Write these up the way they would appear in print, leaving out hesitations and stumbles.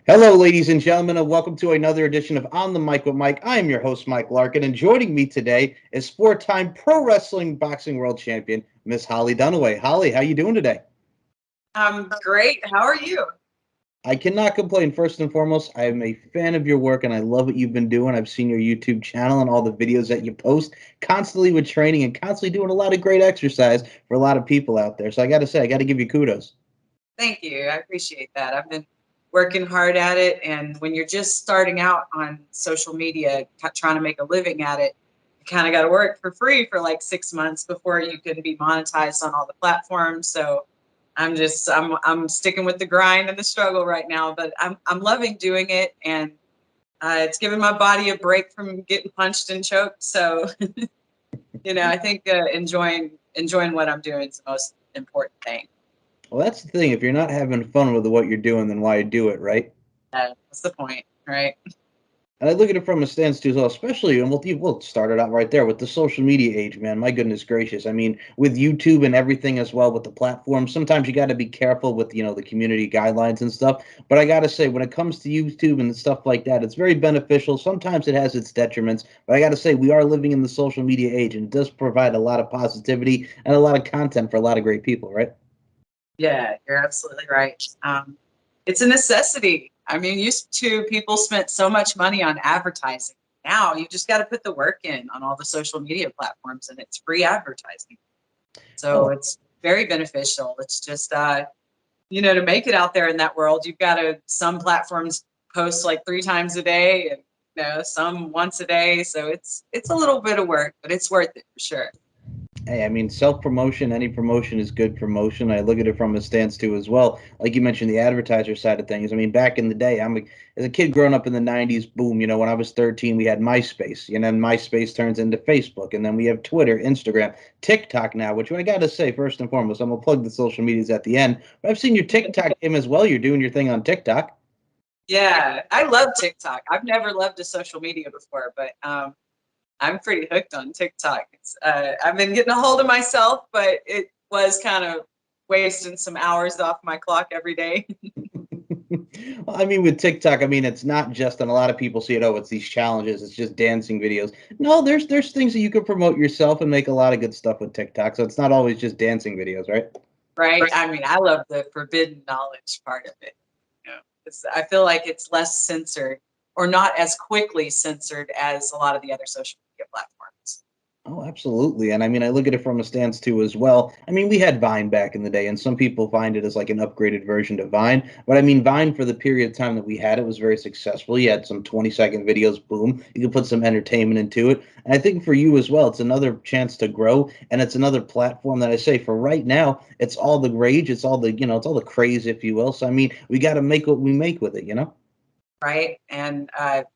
Hello, ladies and gentlemen, and welcome to another edition of On the Mic with Mike. I am your host, Mike Larkin, and joining me today is four-time pro wrestling boxing world champion, Miss Hollie Dunaway. Hollie, how you doing today? I'm great. How are you? I cannot complain. First and foremost, I am a fan of your work, and I love what you've been doing. I've seen your YouTube channel and all the videos that you post, constantly with training and constantly doing a lot of great exercise for a lot of people out there. So I got to say, I got to give you kudos. Thank you. I appreciate that. I've been working hard at it. And when you're just starting out on social media, trying to make a living at it, you kind of got to work for free for like 6 months before you can be monetized on all the platforms. So I'm sticking with the grind and the struggle right now, but I'm loving doing it. And it's giving my body a break from getting punched and choked. So, I think enjoying what I'm doing is the most important thing. Well, that's the thing. If you're not having fun with what you're doing, then why do it, right? What's the point, right? And I look at it from a stance too, as well, especially, and we'll start it out right there with the social media age, man. My goodness gracious. I mean, with YouTube and everything as well, with the platform, sometimes you got to be careful with, the community guidelines and stuff. But I got to say, when it comes to YouTube and stuff like that, it's very beneficial. Sometimes it has its detriments, but I got to say, we are living in the social media age, and it does provide a lot of positivity and a lot of content for a lot of great people, right? Yeah, you're absolutely right. It's a necessity. I mean, used to people spent so much money on advertising. Now you just got to put the work in on all the social media platforms, and it's free advertising. So Oh, it's very beneficial. It's just to make it out there in that world, you've got to some platforms post like 3 times a day, and some once a day. So it's a little bit of work, but it's worth it for sure. hey, I mean, self promotion, any promotion is good promotion. I look at it from a stance too, as well. Like you mentioned, the advertiser side of things. I mean, back in the day, as a kid growing up in the 90s, boom, when I was 13, we had MySpace. Then MySpace turns into Facebook. And then we have Twitter, Instagram, TikTok now, which I got to say, first and foremost, I'm going to plug the social medias at the end. But I've seen your TikTok game as well. You're doing your thing on TikTok. Yeah, I love TikTok. I've never loved a social media before, but I'm pretty hooked on TikTok. I've been getting a hold of myself, but it was kind of wasting some hours off my clock every day. Well, I mean, with TikTok, I mean, it's not just, and a lot of people see it. Oh, it's these challenges. It's just dancing videos. No, there's things that you can promote yourself and make a lot of good stuff with TikTok. So it's not always just dancing videos, right? Right? I mean, I love the forbidden knowledge part of it. 'Cause I feel like it's less censored or not as quickly censored as a lot of the other social media platforms. Oh, absolutely. And I mean, I look at it from a stance too as well. I mean, we had Vine back in the day, and some people find it as like an upgraded version to Vine. But I mean, Vine for the period of time that we had it was very successful. You had some 20-second videos, boom. You could put some entertainment into it. And I think for you as well, it's another chance to grow, and it's another platform that I say for right now, it's all the rage, it's all it's all the craze, if you will. So I mean, we got to make what we make with it. Right? And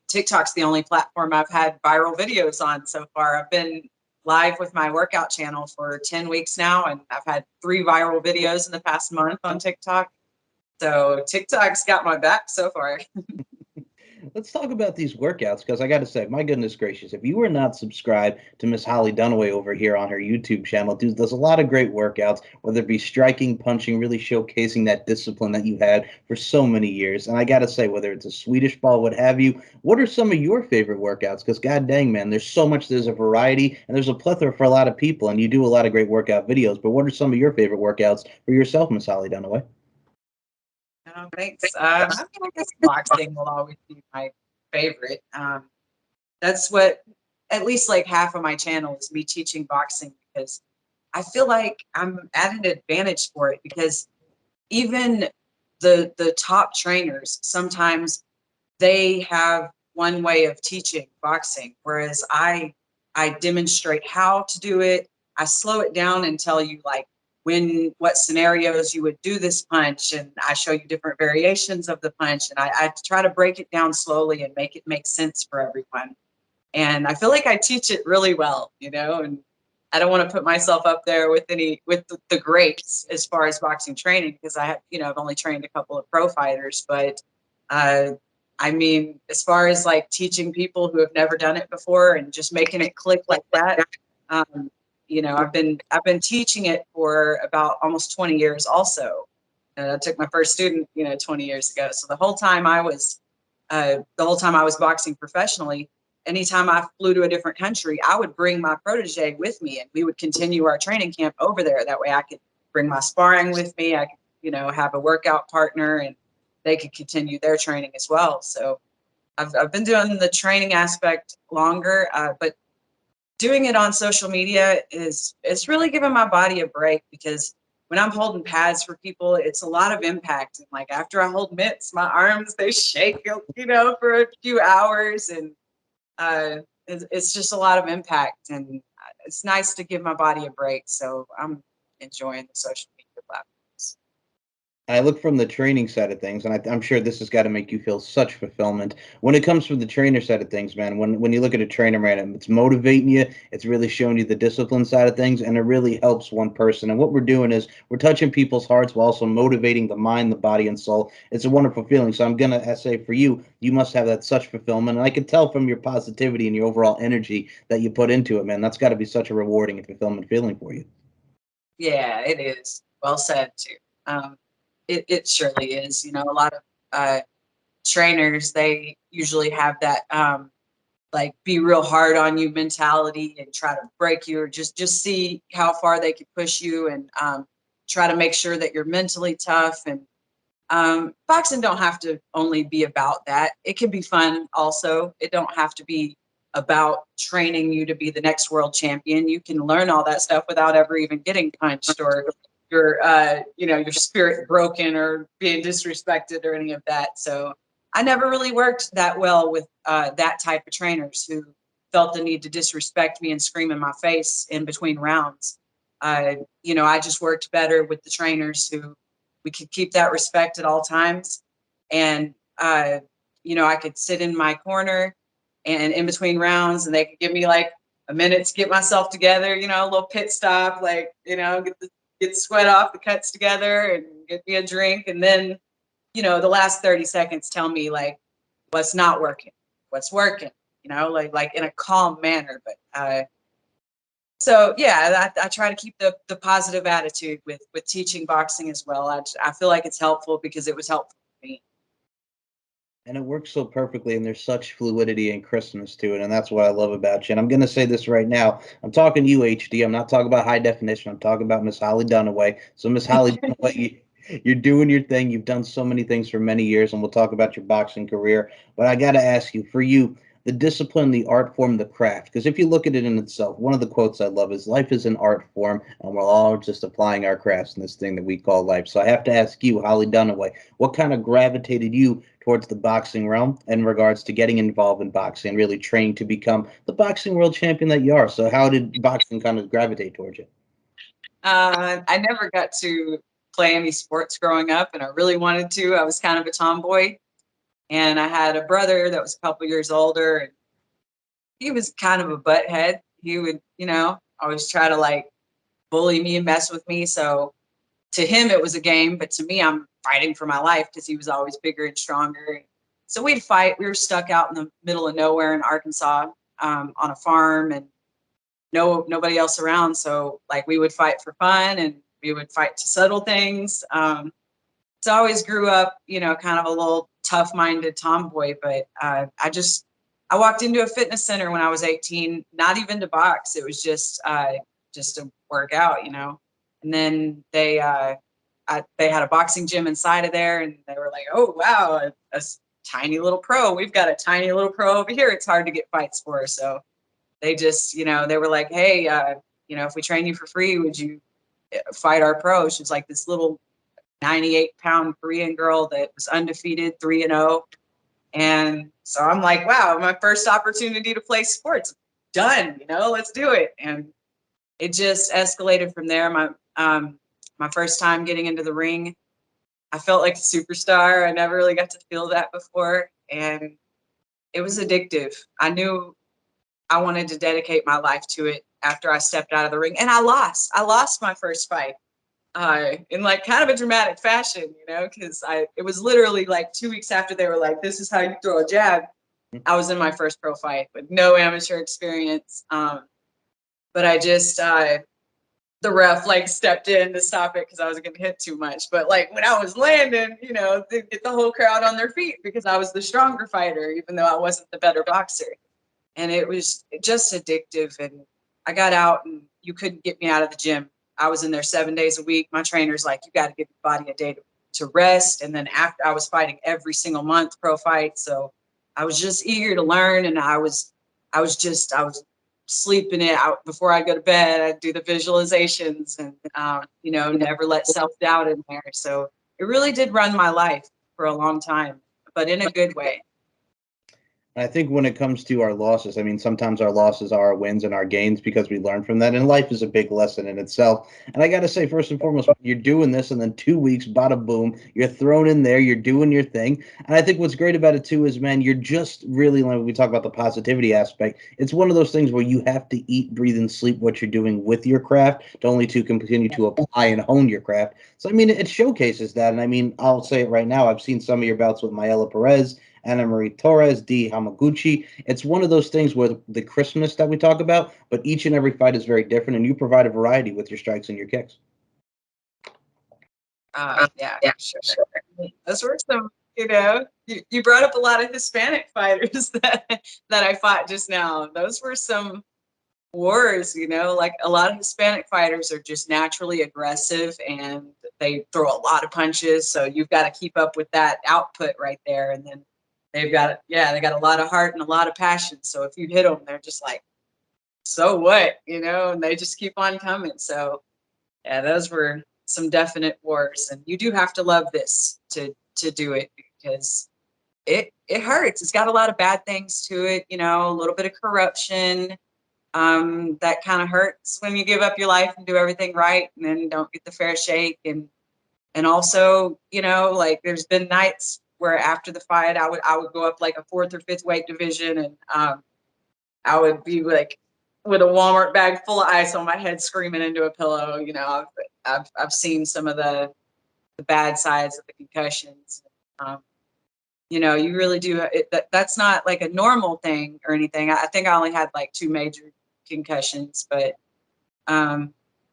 TikTok's the only platform I've had viral videos on so far. I've been live with my workout channel for 10 weeks now, and I've had 3 viral videos in the past month on TikTok. So TikTok's got my back so far. Let's talk about these workouts because I got to say, my goodness gracious, if you were not subscribed to Miss Hollie Dunaway over here on her YouTube channel, dude, there's a lot of great workouts, whether it be striking, punching, really showcasing that discipline that you've had for so many years. And I got to say, whether it's a Swedish ball, what have you, what are some of your favorite workouts? Because god dang, man, there's a variety and there's a plethora for a lot of people, and you do a lot of great workout videos. But what are some of your favorite workouts for yourself, Miss Hollie Dunaway? Oh, thanks. I mean, I guess boxing will always be my favorite. That's what, at least like half of my channel is me teaching boxing because I feel like I'm at an advantage for it because even the top trainers sometimes they have one way of teaching boxing, whereas I demonstrate how to do it. I slow it down and tell you like what scenarios you would do this punch, and I show you different variations of the punch, and I try to break it down slowly and make it make sense for everyone. And I feel like I teach it really well, and I don't want to put myself up there with the greats as far as boxing training because I have, I've only trained a couple of pro fighters, but uh, I mean, as far as like teaching people who have never done it before and just making it click like that, I've been teaching it for about almost 20 years also. And I took my first student, 20 years ago. So the whole time I was boxing professionally, anytime I flew to a different country, I would bring my protege with me, and we would continue our training camp over there. That way I could bring my sparring with me. I could, have a workout partner, and they could continue their training as well. So I've been doing the training aspect longer, but doing it on social media it's really giving my body a break, because when I'm holding pads for people, it's a lot of impact. And like after I hold mitts, my arms, they shake, for a few hours. And it's just a lot of impact. And it's nice to give my body a break. So I'm enjoying the social media platforms. I look from the training side of things, and I'm sure this has got to make you feel such fulfillment. When it comes from the trainer side of things, man, when you look at a trainer, man, it's motivating you. It's really showing you the discipline side of things, and it really helps one person. And what we're doing is we're touching people's hearts while also motivating the mind, the body, and soul. It's a wonderful feeling. So I'm gonna say for you, you must have that such fulfillment, and I can tell from your positivity and your overall energy that you put into it, man. That's got to be such a rewarding and fulfillment feeling for you. Yeah, it is. Well said too. It surely is. A lot of trainers, they usually have that like be real hard on you mentality and try to break you, or just see how far they can push you, and try to make sure that you're mentally tough. And boxing don't have to only be about that. It can be fun also. It don't have to be about training you to be the next world champion. You can learn all that stuff without ever even getting punched, or your spirit broken, or being disrespected, or any of that. So I never really worked that well with that type of trainers who felt the need to disrespect me and scream in my face in between rounds. I just worked better with the trainers who we could keep that respect at all times. And, I could sit in my corner and in between rounds, and they could give me like a minute to get myself together, a little pit stop, like, get the sweat off, the cuts together, and get me a drink. And then, the last 30 seconds tell me like what's not working, what's working, like in a calm manner. But so yeah, I try to keep the positive attitude with teaching boxing as well. I feel like it's helpful because it was helpful for me. And it works so perfectly, and there's such fluidity and crispness to it, and that's what I love about you. And I'm going to say this right now. I'm talking to you, HD. I'm not talking about high definition. I'm talking about Miss Hollie Dunaway. So, Miss Hollie Dunaway, you're doing your thing. You've done so many things for many years, and we'll talk about your boxing career. But I got to ask you, for you, the discipline, the art form, the craft. Because if you look at it in itself, one of the quotes I love is life is an art form, and we're all just applying our crafts in this thing that we call life. So I have to ask you, Hollie Dunaway, what kind of gravitated you towards the boxing realm in regards to getting involved in boxing and really training to become the boxing world champion that you are? So how did boxing kind of gravitate towards you? I never got to play any sports growing up, and I really wanted to. I was kind of a tomboy, and I had a brother that was a couple years older, and he was kind of a butthead. He would, always try to like bully me and mess with me. So to him, it was a game, but to me, I'm fighting for my life because he was always bigger and stronger. So we'd fight. We were stuck out in the middle of nowhere in Arkansas, on a farm, and nobody else around. So like we would fight for fun, and we would fight to settle things. So I always grew up, kind of a little tough-minded tomboy. But I walked into a fitness center when I was 18, not even to box. It was just to work out, And then they had a boxing gym inside of there, and they were like, "Oh wow, a tiny little pro. We've got a tiny little pro over here. It's hard to get fights for." So they just, they were like, "Hey, if we train you for free, would you fight our pro?" She was like this little 98-pound Korean girl that was undefeated, 3-0. And so I'm like, wow, my first opportunity to play sports. Done, let's do it. And it just escalated from there. My first time getting into the ring, I felt like a superstar. I never really got to feel that before. And it was addictive. I knew I wanted to dedicate my life to it after I stepped out of the ring. And I lost. I lost my first fight in like kind of a dramatic fashion, because it was literally like 2 weeks after they were like, "This is how you throw a jab." I was in my first pro fight with no amateur experience. But I just the ref like stepped in to stop it because I was getting hit too much. But like when I was landing, you know, they get the whole crowd on their feet because I was the stronger fighter, even though I wasn't the better boxer. And it was just addictive. And I got out and you couldn't get me out of the gym. I was in there 7 days a week. My trainer's like, you got to give your body a day to rest. And then after, I was fighting every single month pro fight. So I was just eager to learn. And I was sleeping it out before I go to bed. I'd do the visualizations and, you know, never let self-doubt in there. So it really did run my life for a long time, but in a good way. I think when it comes to our losses, I mean, sometimes our losses are our wins and our gains because we learn from that. And life is a big lesson in itself. And I got to say, first and foremost, you're doing this, and then 2 weeks, bada boom, you're thrown in there, you're doing your thing. And I think what's great about it, too, is, man, you're just really, like we talk about the positivity aspect, it's one of those things where you have to eat, breathe, and sleep what you're doing with your craft to only to continue to apply and hone your craft. So, I mean, it showcases that. And I mean, I'll say it right now. I've seen some of your bouts with Maela Perez, Anna Marie Torres, D. Hamaguchi. It's one of those things where the crispness that we talk about, but each and every fight is very different, and you provide a variety with your strikes and your kicks. Yeah, sure. Those were some, you know, you brought up a lot of Hispanic fighters that I fought just now. Those were some wars, you know, like a lot of Hispanic fighters are just naturally aggressive and they throw a lot of punches. So you've got to keep up with that output right there. And then they got a lot of heart and a lot of passion. So if you hit them, they're just like, so what, you know, and they just keep on coming. So yeah, those were some definite wars. And you do have to love this to do it because it hurts. It's got a lot of bad things to it, you know, a little bit of corruption. That kind of hurts when you give up your life and do everything right and then don't get the fair shake. And also, you know, like there's been nights where after the fight I would go up like a fourth or fifth weight division and I would be like with a Walmart bag full of ice on my head screaming into a pillow. You know, I've seen some of the bad sides of the concussions. You know, you really do. That's not like a normal thing or anything. I think I only had like 2 major concussions, but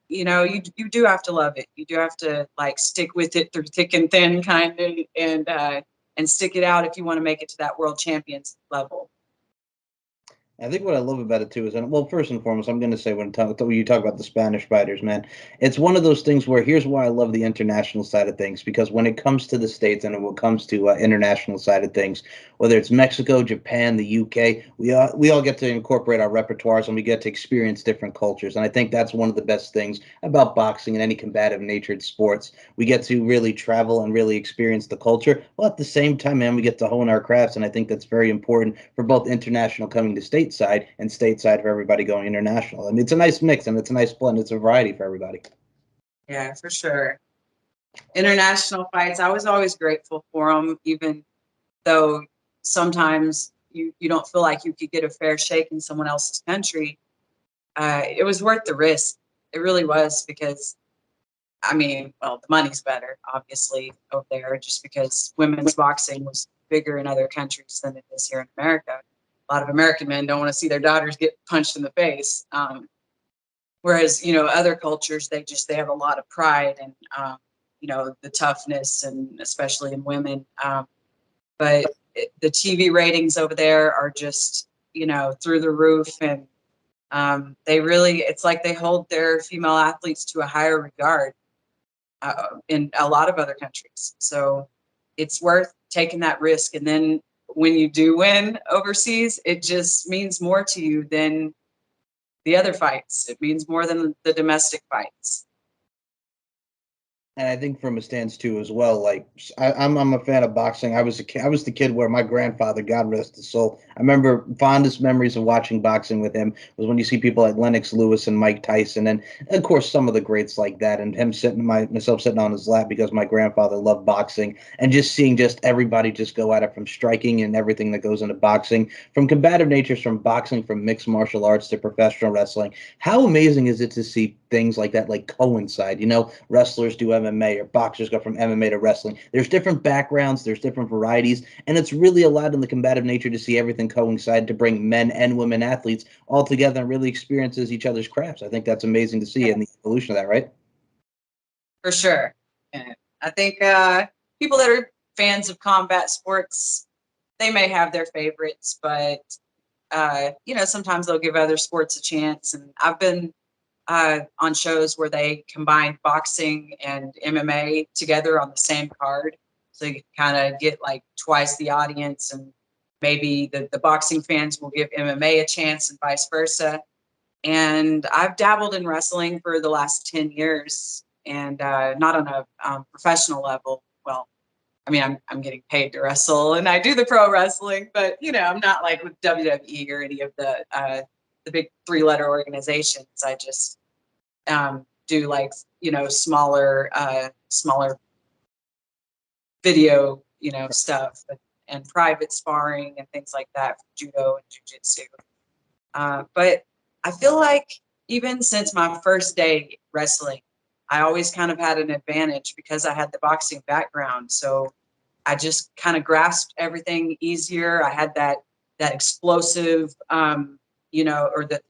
you know, you do have to love it. You do have to like stick with it through thick and thin, kind of, and stick it out if you want to make it to that world champions level. I think what I love about it too is, and well, first and foremost, I'm going to say when you talk about the Spanish fighters, man, it's one of those things where here's why I love the international side of things, because when it comes to the States and when it comes to international side of things, whether it's Mexico, Japan, the UK, we all get to incorporate our repertoires and we get to experience different cultures, and I think that's one of the best things about boxing and any combative natured sports. We get to really travel and really experience the culture, while at the same time, man, we get to hone our crafts, and I think that's very important for both international coming to stateside and stateside for everybody going international. I mean, it's a nice mix and it's a nice blend. It's a variety for everybody. Yeah, for sure. International fights, I was always grateful for them, even though sometimes you don't feel like you could get a fair shake in someone else's country. It was worth the risk. It really was because, I mean, well, the money's better, obviously, over there, just because women's boxing was bigger in other countries than it is here in America. A lot of American men don't want to see their daughters get punched in the face. Whereas, you know, other cultures, they have a lot of pride and, you know, the toughness, and especially in women. But the TV ratings over there are just, you know, through the roof. And they really, it's like they hold their female athletes to a higher regard in a lot of other countries. So it's worth taking that risk. And then when you do win overseas, it just means more to you than the other fights. It means more than the domestic fights. And I think from a stance too as well. Like I'm a fan of boxing. I was a kid, I was the kid where my grandfather, God rest his soul, I remember fondest memories of watching boxing with him was when you see people like Lennox Lewis and Mike Tyson, and of course some of the greats like that, and him myself sitting on his lap because my grandfather loved boxing, and just seeing just everybody just go at it from striking and everything that goes into boxing, from combative natures, from boxing, from mixed martial arts to professional wrestling. How amazing is it to see things like that like coincide. You know, wrestlers do MMA or boxers go from MMA to wrestling. There's different backgrounds, there's different varieties, and it's really allowed in the combative nature to see everything coincide to bring men and women athletes all together and really experiences each other's crafts. I think that's amazing to see in the evolution of that, right? For sure. And I think people that are fans of combat sports, they may have their favorites, but sometimes they'll give other sports a chance. And I've been on shows where they combine boxing and MMA together on the same card. So you kind of get like twice the audience, and maybe the boxing fans will give MMA a chance and vice versa. And I've dabbled in wrestling for the last 10 years, and not on a professional level. Well, I mean, I'm getting paid to wrestle, and I do the pro wrestling, but I'm not like with WWE or any of the big 3-letter organizations. I just do like smaller video stuff, and private sparring and things like that for judo and jujitsu. But I feel like even since my first day wrestling, I always kind of had an advantage because I had the boxing background. So I just kind of grasped everything easier. I had that explosive, or the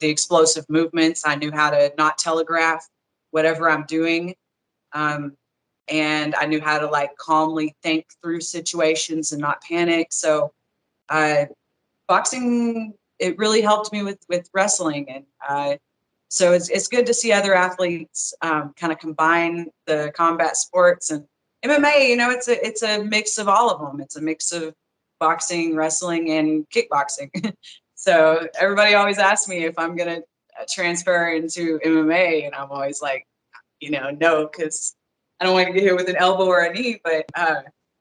explosive movements. I knew how to not telegraph whatever I'm doing. And I knew how to like calmly think through situations and not panic. So boxing, it really helped me with wrestling. And so it's good to see other athletes kind of combine the combat sports. And MMA, it's a mix of all of them. It's a mix of boxing, wrestling, and kickboxing. So everybody always asks me if I'm going to transfer into MMA, and I'm always like, no, because I don't want to get hit with an elbow or a knee. But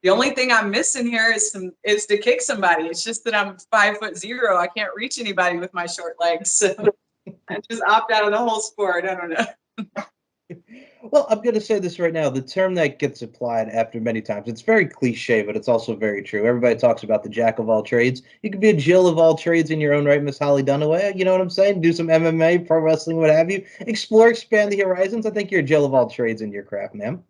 the only thing I'm missing here is to kick somebody. It's just that I'm 5'0". I can't reach anybody with my short legs. So I just opt out of the whole sport. I don't know. Well, I'm going to say this right now. The term that gets applied after many times, it's very cliche, but it's also very true. Everybody talks about the jack of all trades. You could be a Jill of all trades in your own right, Miss Hollie Dunaway. You know what I'm saying? Do some MMA, pro wrestling, what have you. Explore, expand the horizons. I think you're a Jill of all trades in your craft, ma'am.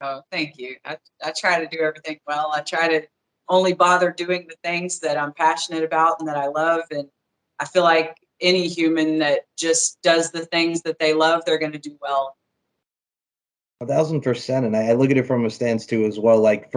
Oh, thank you. I try to do everything well. I try to only bother doing the things that I'm passionate about and that I love. And I feel like any human that just does the things that they love, they're going to do well. 1,000%, and I look at it from a stance too as well. Like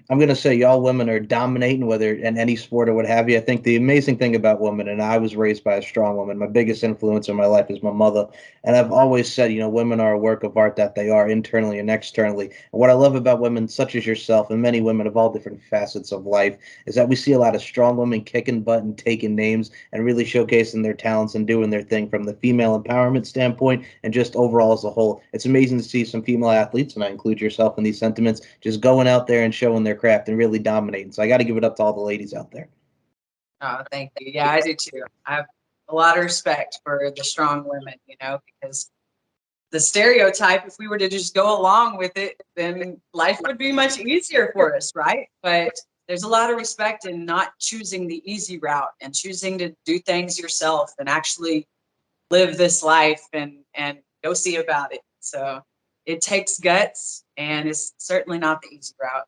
I'm gonna say y'all women are dominating whether in any sport or what have you. I think the amazing thing about women, and I was raised by a strong woman. My biggest influence in my life is my mother, and I've always said, women are a work of art that they are internally and externally. And what I love about women such as yourself and many women of all different facets of life is that we see a lot of strong women kicking butt and taking names and really showcasing their talents and doing their thing from the female empowerment standpoint and just overall as a whole. It's amazing to see some female athletes, and I include yourself in these sentiments, just going out there and showing their craft and really dominating. So I got to give it up to all the ladies out there. Oh, thank you. Yeah, I do too. I have a lot of respect for the strong women, because the stereotype, if we were to just go along with it, then life would be much easier for us, right? But there's a lot of respect in not choosing the easy route and choosing to do things yourself and actually live this life and go see about it. So it takes guts, and it's certainly not the easy route.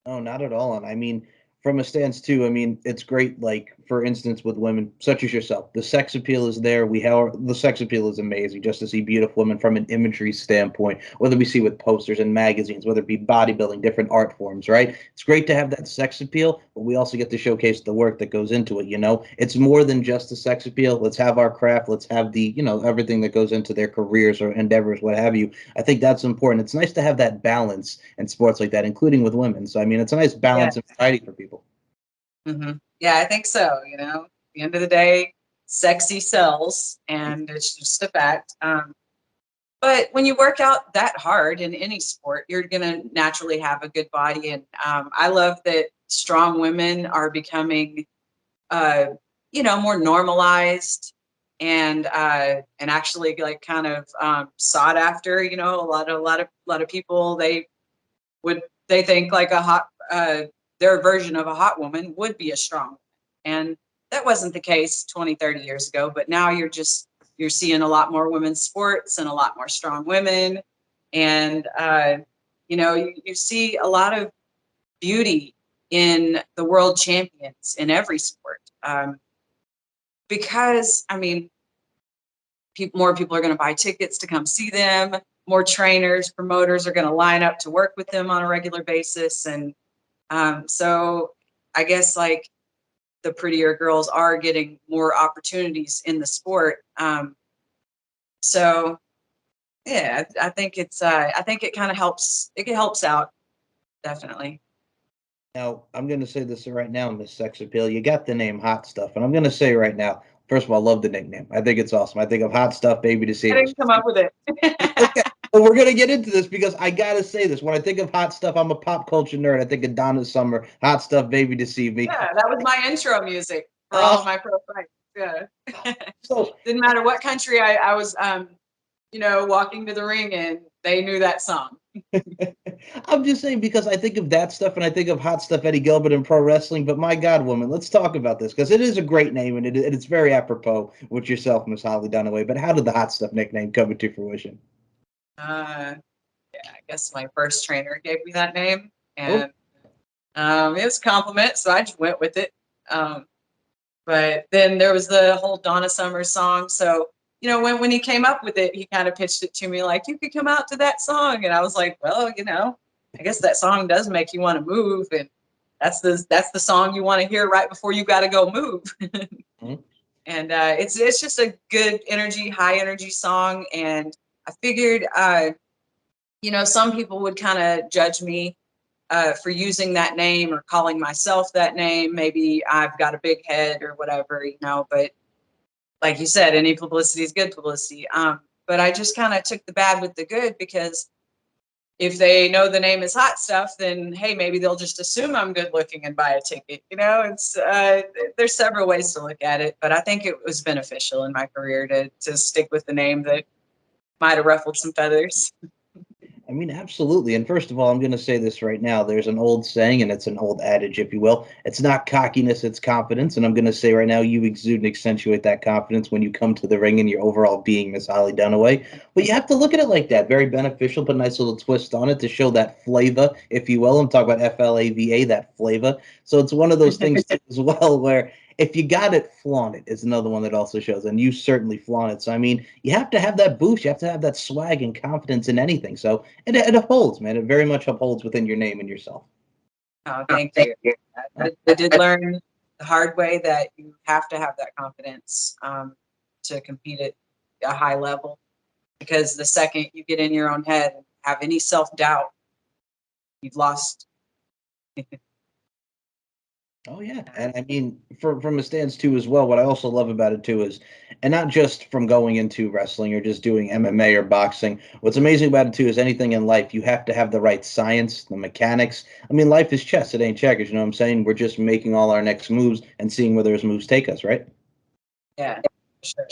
No, not at all. And I mean, from a stance too, I mean, it's great. Like for instance, with women such as yourself, the sex appeal is there. The sex appeal is amazing just to see beautiful women from an imagery standpoint, whether we see with posters and magazines, whether it be bodybuilding, different art forms, right? It's great to have that sex appeal, but we also get to showcase the work that goes into it. It's more than just the sex appeal. Let's have our craft. Let's have everything that goes into their careers or endeavors, what have you. I think that's important. It's nice to have that balance in sports like that, including with women. So I mean, it's a nice Yeah. balance and variety for people. Yeah, I think so. At the end of the day, sexy sells, and it's just a fact. But when you work out that hard in any sport, you're going to naturally have a good body. And I love that strong women are becoming, more normalized and actually like kind of sought after. A lot of people they think like a hot their version of a hot woman would be a strong woman. And that wasn't the case 20, 30 years ago, but now you're just you're seeing a lot more women's sports and a lot more strong women. And, you see a lot of beauty in the world champions in every sport. Because, I mean, more people are going to buy tickets to come see them. More trainers, promoters are going to line up to work with them on a regular basis. And so I guess like the prettier girls are getting more opportunities in the sport. So yeah, I think I think it kind of helps. It helps out, definitely. Now, I'm going to say this right now, Miss Sex Appeal. You got the name Hot Stuff, and I'm going to say right now, first of all, I love the nickname. I think it's awesome. I think of Hot Stuff, Baby I Deceivers. didn't come up with it. Okay, but we're going to get into this because I got to say this. When I think of Hot Stuff, I'm a pop culture nerd. I think of Donna Summer, Hot Stuff, Baby Deceive Me. Yeah, that was my intro music for all of Oh, my pro fights. Yeah. so Didn't matter what country I was, walking to the ring in, they knew that song. I'm just saying because I think of that stuff and I think of Hot Stuff Eddie Gilbert in pro wrestling. But my God, woman, let's talk about this because it is a great name and it's very apropos with yourself, Miss Hollie Dunaway. But how did the Hot Stuff nickname come into fruition? Yeah, I guess my first trainer gave me that name, Oh, and it was a compliment, so I just went with it. Um, but then there was the whole Donna Summer song. So, when he came up with it, he kind of pitched it to me like, you could come out to that song. And I was like, well, I guess that song does make you want to move. And that's the song you want to hear right before you got to go move. mhm. And it's just a good energy, high energy song. And I figured, some people would kind of judge me for using that name or calling myself that name. Maybe I've got a big head or whatever, but like you said, any publicity is good publicity. But I just kind of took the bad with the good because if they know the name is Hot Stuff, then hey, maybe they'll just assume I'm good looking and buy a ticket. It's there's several ways to look at it, but I think it was beneficial in my career to stick with the name that might have ruffled some feathers. I mean, absolutely. And first of all, I'm going to say this right now. There's an old saying, and it's an old adage, if you will. It's not cockiness, it's confidence. And I'm going to say right now, you exude and accentuate that confidence when you come to the ring and your overall being, Miss Hollie Dunaway. But you have to look at it like that. Very beneficial, put a nice little twist on it to show that flavor, if you will. I'm talking about FLAVA, that flavor. So it's one of those things too, as well where if you got it, flaunt it is another one that also shows. And you certainly flaunt it. So, I mean, you have to have that boost. You have to have that swag and confidence in anything. So it upholds, man. It very much upholds within your name and yourself. Oh, thank you. I did learn the hard way that you have to have that confidence to compete at a high level. Because the second you get in your own head and have any self doubt, you've lost. Oh yeah, and I mean, from a stance too as well. What I also love about it too is, and not just from going into wrestling or just doing MMA or boxing. What's amazing about it too is anything in life you have to have the right science, the mechanics. I mean, life is chess; it ain't checkers. You know what I'm saying? We're just making all our next moves and seeing where those moves take us, right? Yeah, sure.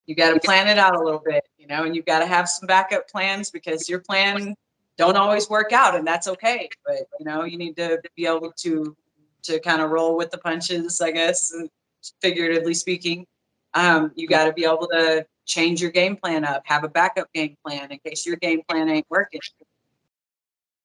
You gotta plan it out a little bit, and you've got to have some backup plans because your plan don't always work out, and that's okay. But you need to be able to kind of roll with the punches, I guess, and figuratively speaking. You got to be able to change your game plan up, have a backup game plan in case your game plan ain't working.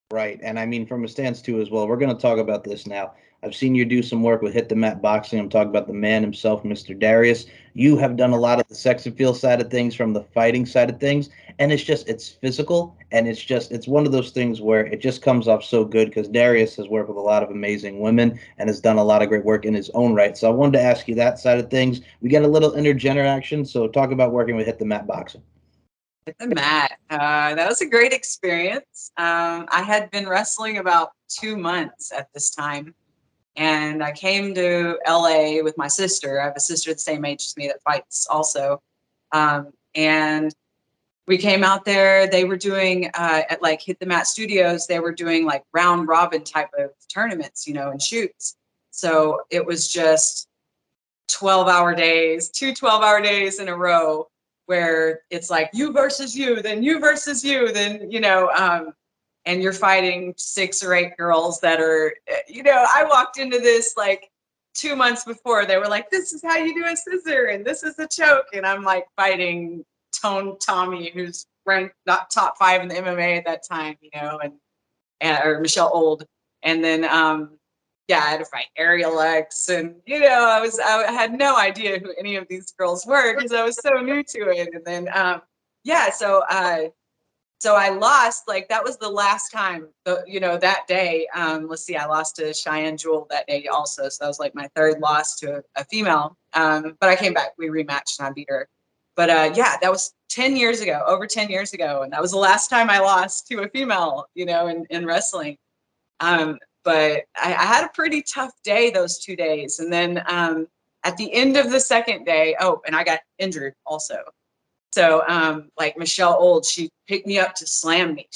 Right. And I mean, from a stance too, as well, we're going to talk about this now. I've seen you do some work with Hit the Mat Boxing. I'm talking about the man himself, Mr. Darius. You have done a lot of the sex appeal side of things from the fighting side of things. And it's physical. And it's one of those things where it just comes off so good because Darius has worked with a lot of amazing women and has done a lot of great work in his own right. So I wanted to ask you that side of things. We get a little intergeneration. So talk about working with Hit the Mat Boxing. With the mat, that was a great experience. I had been wrestling about 2 months at this time. And I came to LA with my sister. I have a sister the same age as me that fights also. And we came out there. They were doing at like Hit the Mat Studios. They were doing like round robin type of tournaments, and shoots. So it was just 12-hour days, 12-hour days in a row where it's like you versus you, then you versus you, then, and you're fighting 6 or 8 girls that are, I walked into this like 2 months before, they were like, this is how you do a scissor and this is a choke. And I'm like fighting Tommy, who's ranked not top 5 in the MMA at that time, and or Michelle Old. And then yeah, I had to fight Ariel X, and I had no idea who any of these girls were because I was so new to it. And then yeah, so I lost, like, that was the last time, that day. Let's see, I lost to Cheyenne Jewel that day also. So that was like my 3rd loss to a female. But I came back, we rematched and I beat her. But yeah, that was 10 years ago, over 10 years ago. And that was the last time I lost to a female, in wrestling. But I had a pretty tough day those 2 days. And then at the end of the second day, oh, and I got injured also. So like Michelle Old, she picked me up to slam me.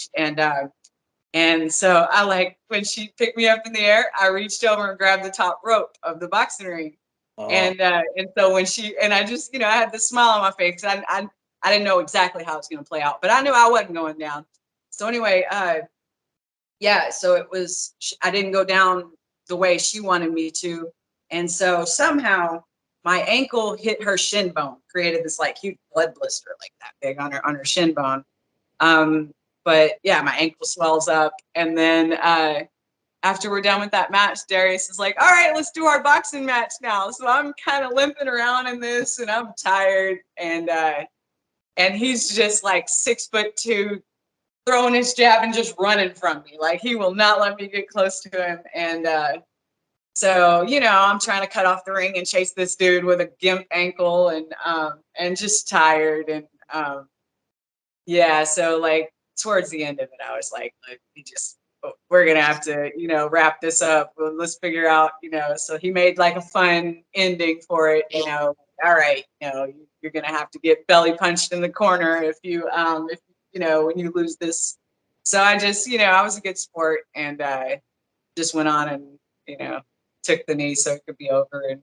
And so I, like, when she picked me up in the air, I reached over and grabbed the top rope of the boxing ring. Oh, And so when I just, I had this smile on my face. I didn't know exactly how it was going to play out, but I knew I wasn't going down. So anyway, yeah, so I didn't go down the way she wanted me to. And so somehow my ankle hit her shin bone, created this like huge blood blister, like that big on her shin bone. But yeah, my ankle swells up. And then after we're done with that match, Darius is like, all right, let's do our boxing match now. So I'm kind of limping around in this and I'm tired. And he's just like 6'2", throwing his jab and just running from me. Like, he will not let me get close to him. And so, I'm trying to cut off the ring and chase this dude with a gimp ankle, and just tired. And yeah, so like towards the end of it, I was like, look, we're gonna have to, wrap this up. Well, let's figure out, so he made like a fun ending for it, all right, you're gonna have to get belly punched in the corner if when you lose this. So I just, I was a good sport, and just went on and, took the knee so it could be over, and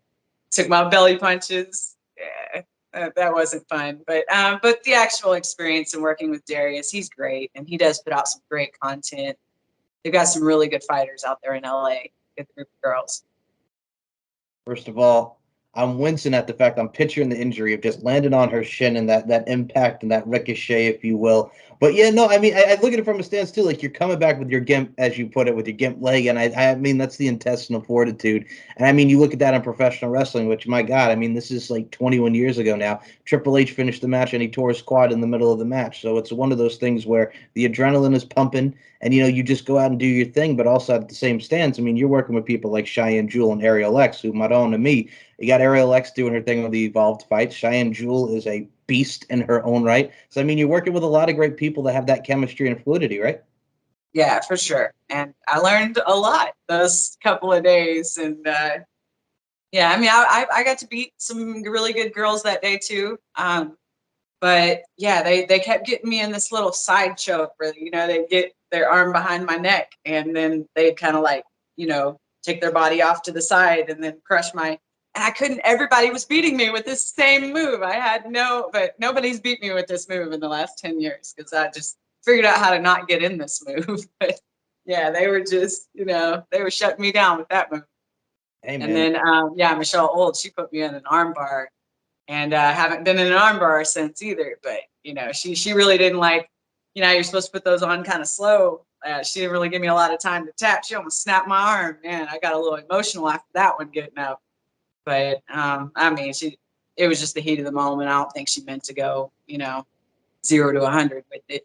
took my belly punches. Yeah, that wasn't fun, but the actual experience and working with Darius, he's great, and he does put out some great content. They've got some really good fighters out there in LA, good group of girls. first of all, I'm wincing at the fact I'm picturing the injury of just landing on her shin and that impact and that ricochet, if you will. But yeah, no, I mean, I look at it from a stance too. Like, you're coming back with your gimp, as you put it, with your gimp leg, and I mean, that's the intestinal fortitude. And I mean, you look at that in professional wrestling, which, my God, I mean, this is like 21 years ago now. Triple H finished the match and he tore his quad in the middle of the match. So it's one of those things where the adrenaline is pumping, and you just go out and do your thing. But also at the same stance, I mean, you're working with people like Cheyenne Jewel and Ariel X, who, Madonna to me, you got Ariel X doing her thing with the evolved fights. Cheyenne Jewel is a beast in her own right. So I mean, you're working with a lot of great people that have that chemistry and fluidity, right? Yeah, for sure. And I learned a lot those couple of days. And yeah, I mean, I got to beat some really good girls that day too. But yeah, they kept getting me in this little side choke where, they'd get their arm behind my neck, and then they'd kind of like, take their body off to the side and then crush and I couldn't, everybody was beating me with this same move. But nobody's beat me with this move in the last 10 years because I just figured out how to not get in this move. But yeah, they were just, they were shutting me down with that move. Hey, And man. then, yeah, Michelle Old, she put me in an arm bar, and I haven't been in an arm bar since either. But she really didn't like, you're supposed to put those on kind of slow. She didn't really give me a lot of time to tap. She almost snapped my arm. Man, I got a little emotional after that one getting up. But I mean, it was just the heat of the moment. I don't think she meant to go, 0 to 100 with it.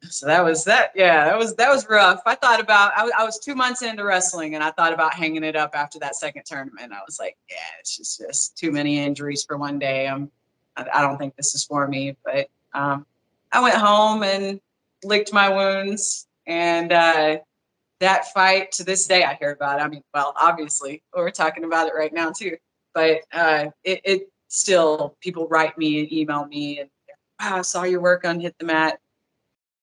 So that was that. Yeah, that was rough. I was 2 months into wrestling, and I thought about hanging it up after that second tournament. I was like, yeah, it's just too many injuries for one day. I don't think this is for me. But I went home and licked my wounds, and that fight, to this day, I hear about it. I mean, well, obviously we're talking about it right now too, but it still, people write me and email me, and wow, I saw your work on Hit the Mat.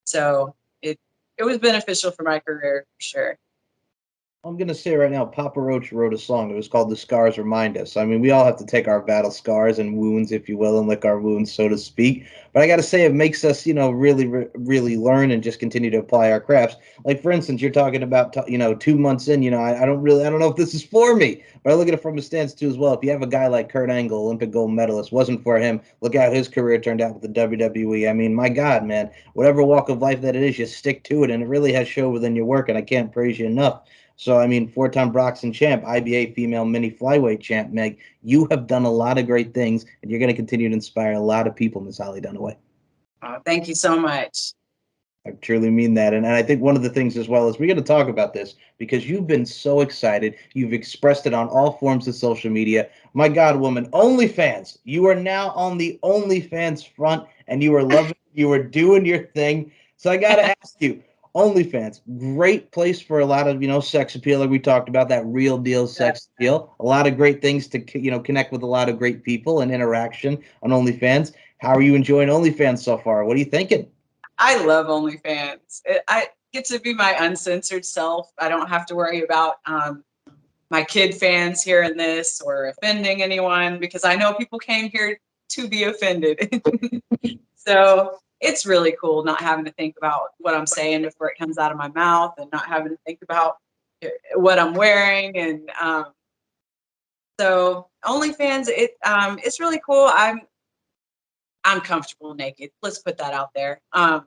So it was beneficial for my career for sure. I'm gonna say right now, Papa Roach wrote a song. It was called "The Scars Remind Us." I mean, we all have to take our battle scars and wounds, if you will, and lick our wounds, so to speak. But I gotta say, it makes us, really, really learn and just continue to apply our crafts. Like for instance, you're talking about, 2 months in. I don't know if this is for me, but I look at it from a stance too as well. If you have a guy like Kurt Angle, Olympic gold medalist, wasn't for him, look how his career turned out with the WWE. I mean, my God, man, whatever walk of life that it is, you stick to it, and it really has show within your work. And I can't praise you enough. So, I mean, four-time boxing champ, IBA female mini flyweight champ, Meg, you have done a lot of great things, and you're going to continue to inspire a lot of people, Miss Hollie Dunaway. Thank you so much. I truly mean that. And I think one of the things as well is we're going to talk about this because you've been so excited. You've expressed it on all forms of social media. My God, woman, OnlyFans. You are now on the OnlyFans front and you are loving, you are doing your thing. So I got to ask you, OnlyFans, great place for a lot of, sex appeal, like we talked about, that real deal sex appeal. A lot of great things to, connect with a lot of great people and interaction on OnlyFans. How are you enjoying OnlyFans so far? What are you thinking? I love OnlyFans. I get to be my uncensored self. I don't have to worry about my kid fans hearing this or offending anyone because I know people came here to be offended. So it's really cool not having to think about what I'm saying before it comes out of my mouth and not having to think about what I'm wearing. And so OnlyFans, it's really cool. I'm comfortable naked. Let's put that out there. I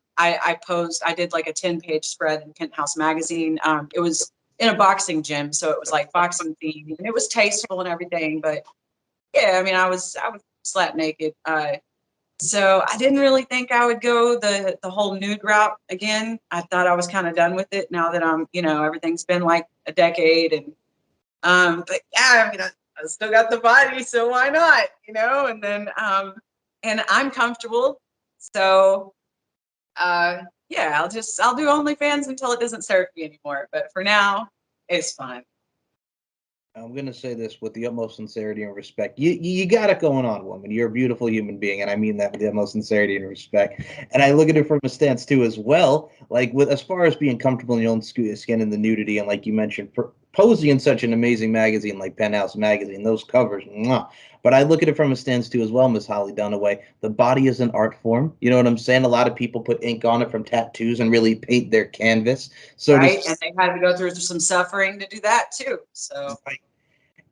did like a 10-page spread in Penthouse magazine. It was in a boxing gym, so it was like boxing themed and it was tasteful and everything. But yeah, I mean, I was slap naked. So I didn't really think I would go the whole nude route again. I thought I was kind of done with it now that everything's been like a decade. And but yeah, I mean, I still got the body, so why not, and then and I'm comfortable. So yeah, I'll do OnlyFans until it doesn't serve me anymore. But for now, it's fun. I'm going to say this with the utmost sincerity and respect. You got it going on, woman. You're a beautiful human being, and I mean that with the utmost sincerity and respect. And I look at it from a stance too, as well. Like with as far as being comfortable in your own skin and the nudity, and like you mentioned, posing in such an amazing magazine like Penthouse magazine, those covers. Mwah. But I look at it from a stance too, as well, Miss Hollie Dunaway. The body is an art form. You know what I'm saying? A lot of people put ink on it from tattoos and really paint their canvas. So Right, to and they had to go through some suffering to do that too. So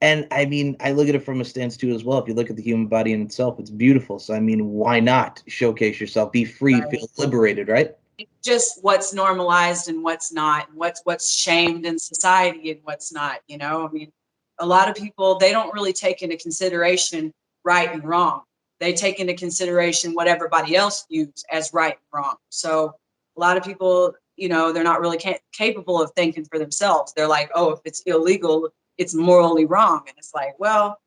And I mean, I look at it from a stance too as well. If you look at the human body in itself, it's beautiful. So I mean, why not showcase yourself, be free, right. feel liberated, right? Just what's normalized and what's not, and what's shamed in society and what's not. I mean, a lot of people, they don't really take into consideration right and wrong. They take into consideration what everybody else views as right and wrong. So a lot of people, they're not really capable of thinking for themselves. They're like, oh, if it's illegal, it's morally wrong. And it's like, well,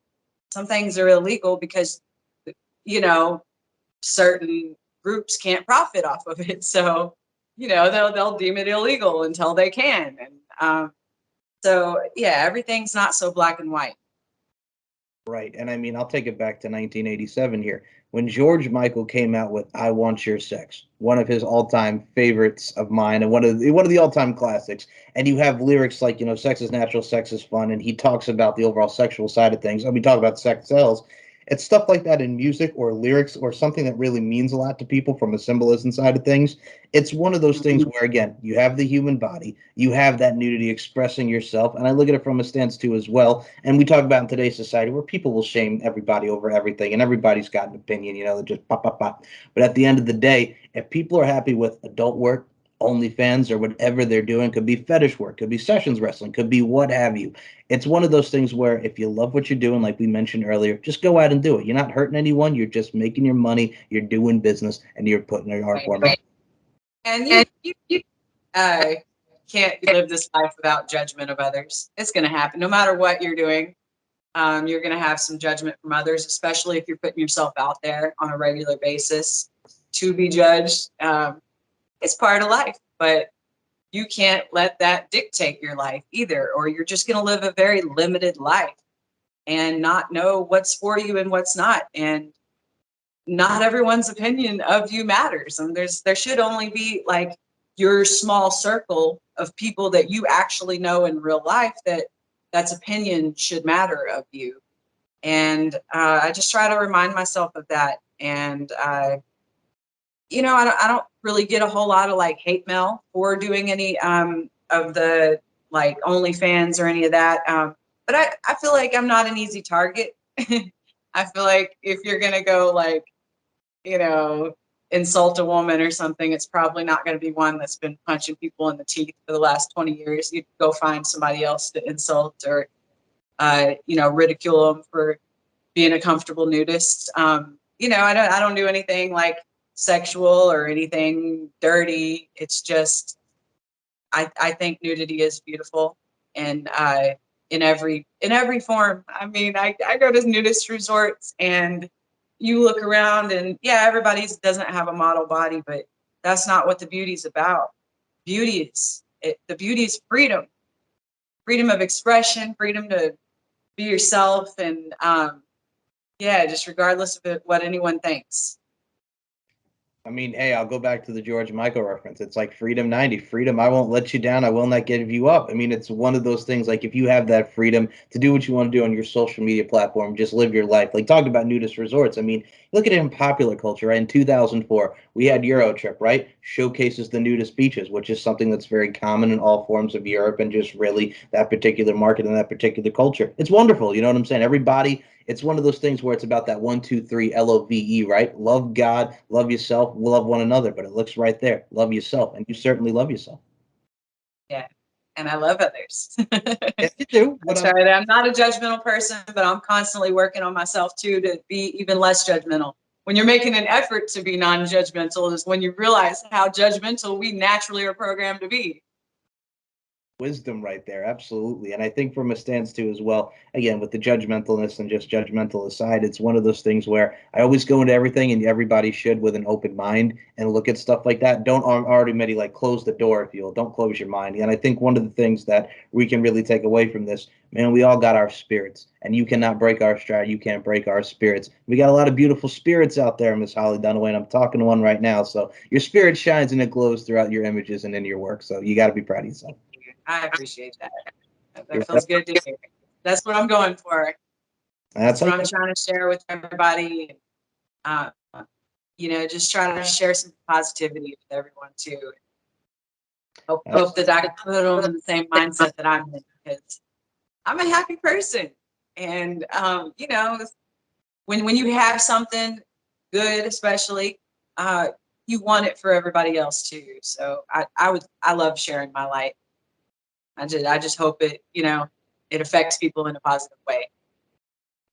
some things are illegal because you know certain groups can't profit off of it. So, they'll deem it illegal until they can. And so, yeah, everything's not so black and white. Right. And I mean, I'll take it back to 1987 here when George Michael came out with "I Want Your Sex," one of his all-time favorites of mine, and one of the all-time classics. And you have lyrics like, "Sex is natural, sex is fun," and he talks about the overall sexual side of things. I mean, talk about sex sells. It's stuff like that in music or lyrics or something that really means a lot to people from a symbolism side of things. It's one of those things Mhm. where, again, you have the human body, you have that nudity expressing yourself, and I look at it from a stance too as well. And we talk about in today's society where people will shame everybody over everything, and everybody's got an opinion, they're just pop, pop, pop. But at the end of the day, if people are happy with adult work, OnlyFans, or whatever they're doing, could be fetish work, could be sessions wrestling, could be what have you. It's one of those things where if you love what you're doing, like we mentioned earlier, just go out and do it. You're not hurting anyone. You're just making your money. You're doing business, and you're putting your art Right. form out. And you can't live this life without judgment of others. It's going to happen no matter what you're doing. You're going to have some judgment from others, especially if you're putting yourself out there on a regular basis to be judged. It's part of life, but you can't let that dictate your life either, or you're just going to live a very limited life and not know what's for you and what's not. And not everyone's opinion of you matters. And there should only be like your small circle of people that you actually know in real life, that's opinion should matter of you. And I just try to remind myself of that. And I don't really get a whole lot of like hate mail for doing any of the like OnlyFans or any of that. But I feel like I'm not an easy target. I feel like if you're gonna go like, insult a woman or something, it's probably not going to be one that's been punching people in the teeth for the last 20 years. You go find somebody else to insult or, ridicule them for being a comfortable nudist. I don't do anything like sexual or anything dirty. It's just, I think nudity is beautiful, and in every form. I mean, I go to nudist resorts and you look around and yeah, everybody doesn't have a model body, but that's not what the beauty's about. The beauty is freedom, freedom of expression, freedom to be yourself, and yeah, just regardless of what anyone thinks. I mean, hey, I'll go back to the George Michael reference. It's like Freedom 90. Freedom, I won't let you down. I will not give you up. I mean, it's one of those things like if you have that freedom to do what you want to do on your social media platform, just live your life. Like talking about nudist resorts. I mean, look at it in popular culture, right? In 2004, we had Eurotrip, right? Showcases the nudist beaches, which is something that's very common in all forms of Europe and just really that particular market and that particular culture. It's wonderful. You know what I'm saying? Everybody, it's one of those things where it's about that 1, 2, 3 LOVE, right? Love God, love yourself, love one another. But it looks right there. Love yourself. And you certainly love yourself. Yeah. And I love others. Yes, you do. I try to, I'm not a judgmental person, but I'm constantly working on myself too to be even less judgmental. When you're making an effort to be non-judgmental is when you realize how judgmental we naturally are programmed to be. Wisdom right there, absolutely. And I think from a stance too as well, again, with the judgmentalness and just judgmental aside, it's one of those things where I always go into everything and everybody should with an open mind and look at stuff like that. Don't already maybe like close the door, if you will. Don't close your mind. And I think one of the things that we can really take away from this, man, we all got our spirits, and you cannot break our stride. You can't break our spirits. We got a lot of beautiful spirits out there, Miss Hollie Dunaway, and I'm talking to one right now. So your spirit shines and it glows throughout your images and in your work. So you got to be proud of yourself. I appreciate that. You're That feels good to hear. That's what I'm going for. That's That's what like I'm trying to share with everybody. Uh, just trying to share some positivity with everyone too. Hope that I can put them in the same mindset that I'm in, because I'm a happy person. And when you have something good, especially, you want it for everybody else too. So I love sharing my light. I just hope it affects people in a positive way.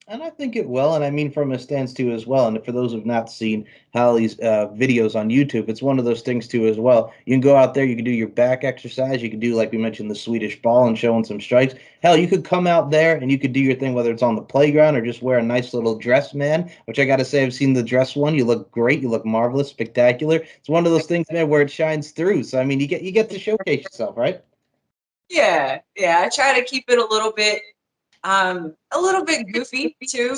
And I think it will, and I mean from a stance too as well. And for those who've not seen Hallie's videos on YouTube, it's one of those things too as well. You can go out there, you can do your back exercise, you can do like we mentioned the Swedish ball and showing some strikes. Hell, you could come out there and you could do your thing, whether it's on the playground or just wear a nice little dress, man. Which I got to say, I've seen the dress one. You look great, you look marvelous, spectacular. It's one of those things, man, where it shines through. So I mean, you get to showcase yourself, right? Yeah, I try to keep it a little bit goofy too.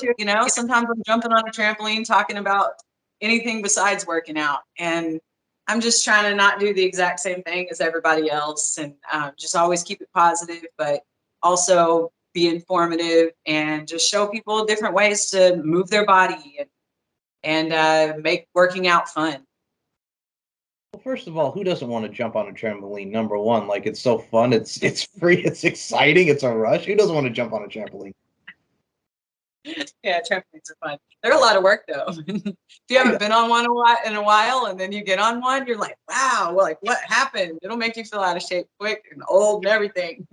Sometimes I'm jumping on a trampoline talking about anything besides working out, and I'm just trying to not do the exact same thing as everybody else, and just always keep it positive, but also be informative and just show people different ways to move their body and make working out fun. Well, first of all, who doesn't want to jump on a trampoline? Number one, like it's so fun, it's free, it's exciting, it's a rush. Who doesn't want to jump on a trampoline? Yeah, trampolines are fun. They're a lot of work though. If you haven't been on one in a while, and then you get on one, you're like, wow, like what happened? It'll make you feel out of shape quick and old and everything.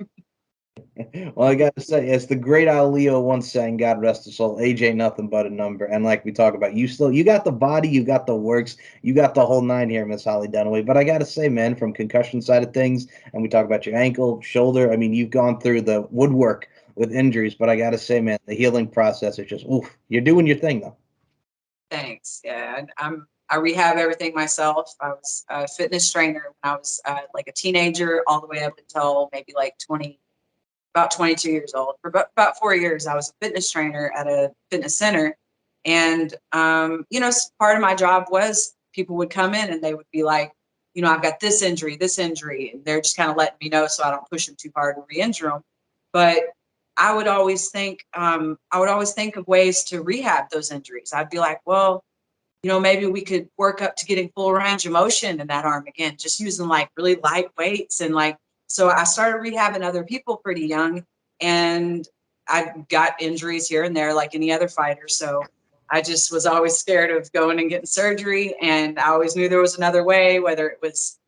Well, I gotta say, as the great Al Leo once sang, God rest his soul, age ain't nothing but a number. And like we talk about, you got the body, you got the works, you got the whole nine here, Miss Hollie Dunaway. But I gotta say, man, from concussion side of things, and we talk about your ankle, shoulder. I mean, you've gone through the woodwork with injuries, but I gotta say, man, the healing process is just oof. You're doing your thing though. Thanks. Yeah, and I rehab everything myself. I was a fitness trainer when I was like a teenager, all the way up until maybe like about 22 years old. For about 4 years, I was a fitness trainer at a fitness center, and part of my job was people would come in and they would be like, I've got this injury, and they're just kind of letting me know so I don't push them too hard and re-injure them. But I would always think of ways to rehab those injuries. I'd be like, well, maybe we could work up to getting full range of motion in that arm again, just using like really light weights. And like, so I started rehabbing other people pretty young, and I got injuries here and there like any other fighter. So I just was always scared of going and getting surgery. And I always knew there was another way, whether it was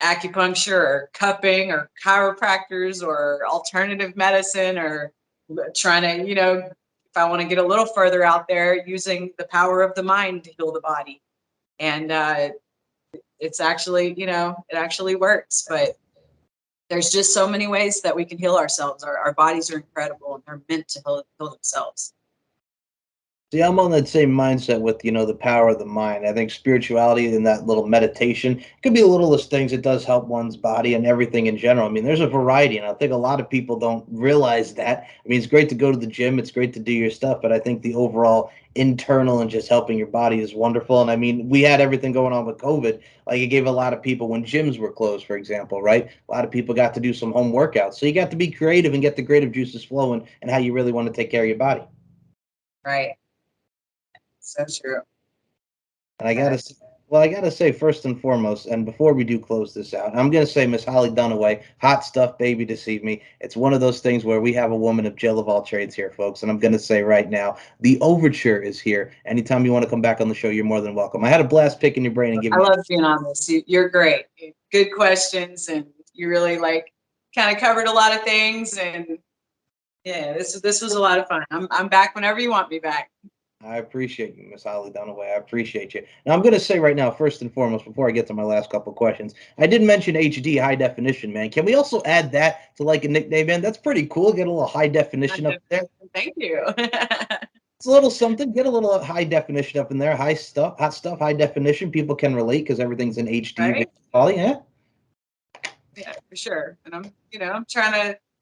acupuncture or cupping or chiropractors or alternative medicine, or trying to, if I want to get a little further out there, using the power of the mind to heal the body. And it's actually, it actually works. But there's just so many ways that we can heal ourselves. Our bodies are incredible, and they're meant to heal themselves. See, I'm on that same mindset with, the power of the mind. I think spirituality and that little meditation could be the littlest things. It does help one's body and everything in general. I mean, there's a variety, and I think a lot of people don't realize that. I mean, it's great to go to the gym, it's great to do your stuff, but I think the overall internal and just helping your body is wonderful. And I mean, we had everything going on with COVID. Like, it gave a lot of people, when gyms were closed, for example, right? A lot of people got to do some home workouts. So you got to be creative and get the creative juices flowing and how you really want to take care of your body. Right. So true. And I gotta say, first and foremost, and before we do close this out, I'm gonna say Miss Hollie Dunaway, hot stuff, baby, deceive me. It's one of those things where we have a woman of Jill of all trades here, folks. And I'm gonna say right now, the overture is here. Anytime you want to come back on the show, you're more than welcome. I had a blast picking your brain and I giving. love being on this. You're great. Good questions, and you really like kind of covered a lot of things. And yeah, this was a lot of fun. I'm back whenever you want me back. I appreciate you, Miss Holly Dunaway. I appreciate you. Now, I'm going to say right now, first and foremost, before I get to my last couple questions, I did mention HD, high definition, man. Can we also add that to like a nickname, man? That's pretty cool. Get a little high definition up there. Thank you. It's a little something. Get a little high definition up in there. High stuff, hot stuff, high definition. People can relate because everything's in HD. Right? Holly, yeah? Yeah, for sure. And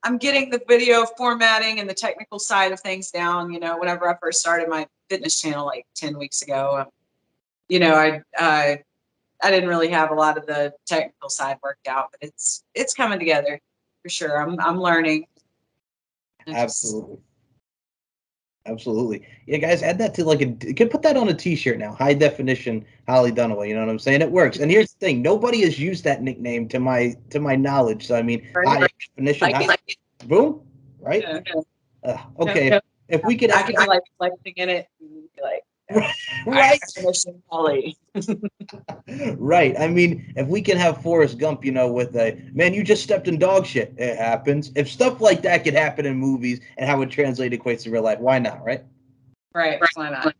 I'm getting the video formatting and the technical side of things down. Whenever I first started my fitness channel like 10 weeks ago, I didn't really have a lot of the technical side worked out, but it's coming together for sure. I'm learning. Absolutely. Absolutely. Yeah, guys, add that to like you can put that on a t-shirt now. High definition Holly Dunaway. You know what I'm saying? It works. And here's the thing, nobody has used that nickname to my knowledge. So I mean, high definition, boom, right? Okay. If we could I could be like flexing in it and be like, right. Hollie. Right. I mean, if we can have Forrest Gump, with a man, you just stepped in dog shit. It happens. If stuff like that could happen in movies and how it translates equates to real life, why not? Right. Right. Why not?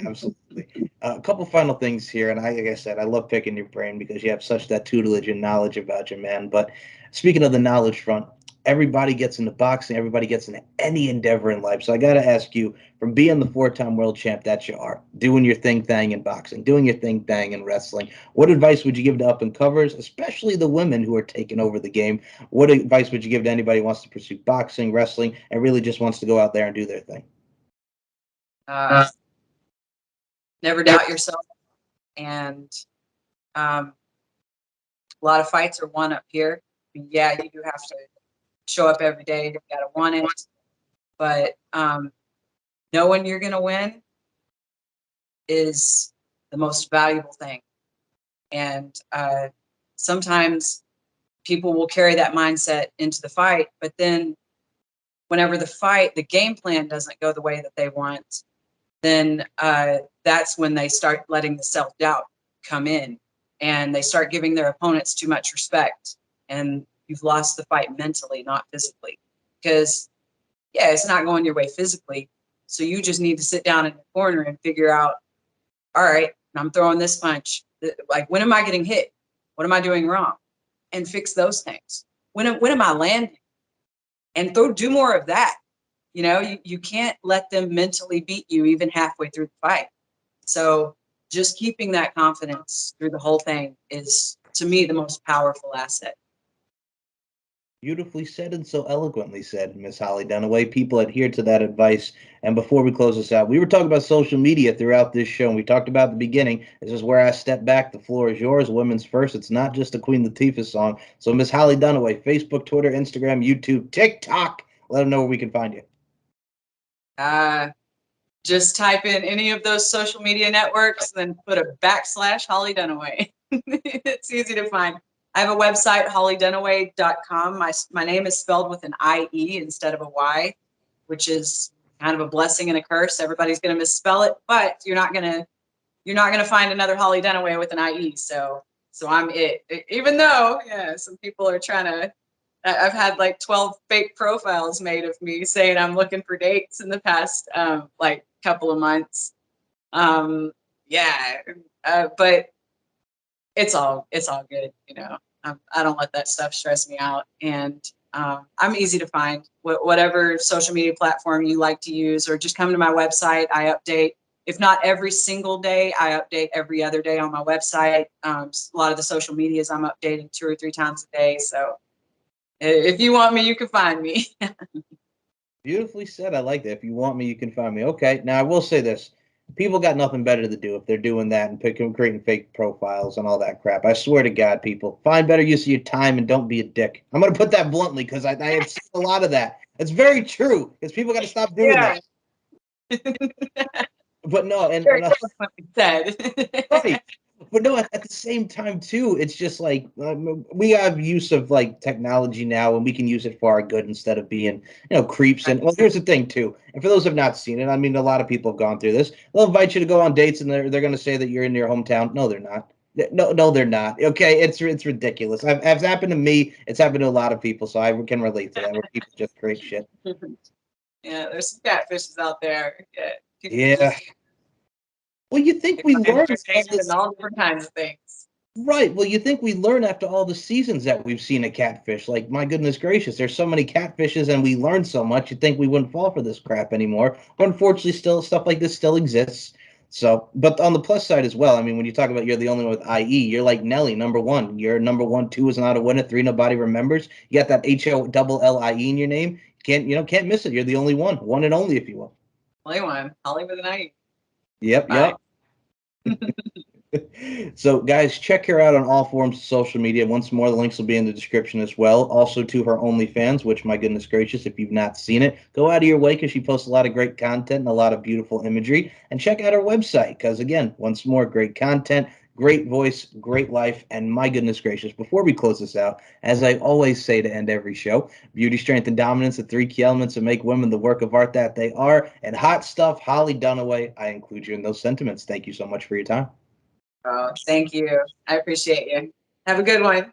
Absolutely. A couple final things here, and like I said, I love picking your brain because you have such that tutelage and knowledge about you, man. But speaking of the knowledge front, everybody gets into boxing, everybody gets into any endeavor in life. So I got to ask you, from being the four-time world champ that you are, doing your thing in boxing, doing your thing in wrestling, what advice would you give to up-and-comers, especially the women who are taking over the game? What advice would you give to anybody who wants to pursue boxing, wrestling, and really just wants to go out there and do their thing? Never doubt yourself. And a lot of fights are won up here. I mean, yeah, you do have to show up every day. You got to want it. But knowing you're going to win is the most valuable thing. And sometimes people will carry that mindset into the fight, but then whenever the game plan doesn't go the way that they want, then that's when they start letting the self-doubt come in, and they start giving their opponents too much respect, and you've lost the fight mentally, not physically. Because yeah, it's not going your way physically, so you just need to sit down in the corner and figure out, all right, I'm throwing this punch, like, when am I getting hit? What am I doing wrong? And fix those things. When am I landing? And do more of that. You can't let them mentally beat you even halfway through the fight. So just keeping that confidence through the whole thing is, to me, the most powerful asset. Beautifully said and so eloquently said, Miss Holly Dunaway. People adhere to that advice. And before we close this out, we were talking about social media throughout this show, and we talked about at the beginning. This is where I step back. The floor is yours. Women's first. It's not just a Queen Latifah song. So, Miss Holly Dunaway, Facebook, Twitter, Instagram, YouTube, TikTok. Let them know where we can find you. Just type in any of those social media networks, then put a / Hollie Dunaway. It's easy to find. I have a website, holliedunaway.com. My name is spelled with an IE instead of a Y, which is kind of a blessing and a curse. Everybody's going to misspell it, but you're not going to find another Hollie Dunaway with an IE. So I'm it. Even though, yeah, some people are trying to. I've had like 12 fake profiles made of me saying I'm looking for dates in the past like couple of months. Yeah, but it's all good. I don't let that stuff stress me out, and I'm easy to find. Whatever social media platform you like to use, or just come to my website. I update. If not every single day, I update every other day on my website. A lot of the social medias I'm updating 2 or 3 times a day. So if you want me, you can find me. Beautifully said. I like that. If you want me, you can find me. Okay. Now, I will say this. People got nothing better to do if they're doing that and creating fake profiles and all that crap. I swear to God, people, find better use of your time and don't be a dick. I'm going to put that bluntly because I have seen a lot of that. It's very true because people got to stop doing Yeah. that. But no, Very said. right. But no, at the same time too, it's just like we have use of like technology now, and we can use it for our good instead of being, creeps. And well, here's the thing too, and for those who have not seen it, I mean, a lot of people have gone through this. They'll invite you to go on dates, and they're going to say that you're in your hometown. No, they're not. No, they're not. Okay, it's ridiculous. It's happened to me. It's happened to a lot of people, so I can relate to that. Where people just create shit. Yeah, there's some catfishes out there. Yeah, people Yeah. just Well, you think we find learned all entertainment in this. all different kinds of things. Right. Well, you think we learn after all the seasons that we've seen a catfish. Like, my goodness gracious, there's so many catfishes and we learn so much. You'd think we wouldn't fall for this crap anymore. But unfortunately, still stuff like this still exists. So, but on the plus side as well, I mean, when you talk about you're the only one with IE, you're like Nelly, number one. You're number one, two is not a winner, three nobody remembers. You got that HOLLIE in your name. Can't miss it. You're the only one and only, if you will. Only one, Hollie with an IE. Yep, Bye. yep. So, guys, check her out on all forms of social media. Once more, the links will be in the description as well. Also, to her OnlyFans, which, my goodness gracious, if you've not seen it, go out of your way because she posts a lot of great content and a lot of beautiful imagery. And check out her website because, again, once more, great content, great voice, great life. And my goodness gracious, before we close this out, as I always say to end every show, beauty, strength, and dominance, the 3 key elements that make women the work of art that they are. And hot stuff, Hollie Dunaway, I include you in those sentiments. Thank you so much for your time. Oh, thank you. I appreciate you. Have a good one.